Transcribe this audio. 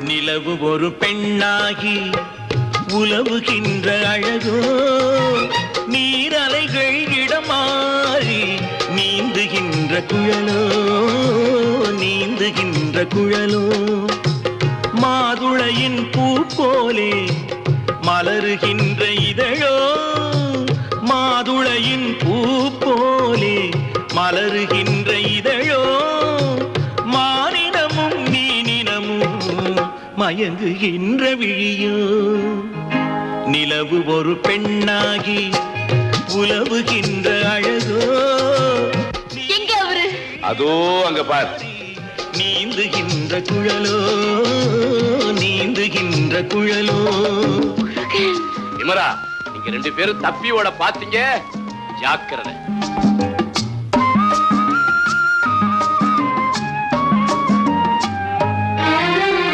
நிலவு ஒரு பெண்ணாகி உலவுகின்ற அழகோ நீரலைகள் இடமாறி நீந்துகின்ற குழலோ நீந்துகின்ற குழலோ மாதுளையின் பூ போலே மலருகின்ற இதழோ மாதுளையின் பூ போலே மலருகின்ற இதழோ மானினமும் மீனினமும் மயங்குகின்ற விழியோ நிலவு ஒரு பெண்ணாகி உலவுகின்ற அழகோ எங்க அவரு அதோ அங்க பார் நீந்துகின்ற குழலோ நீந்துகின்ற குழலோ விமரா நீங்க ரெண்டு பேரும் தப்பி ஓட பாத்தீங்க ஜாக்கிரதை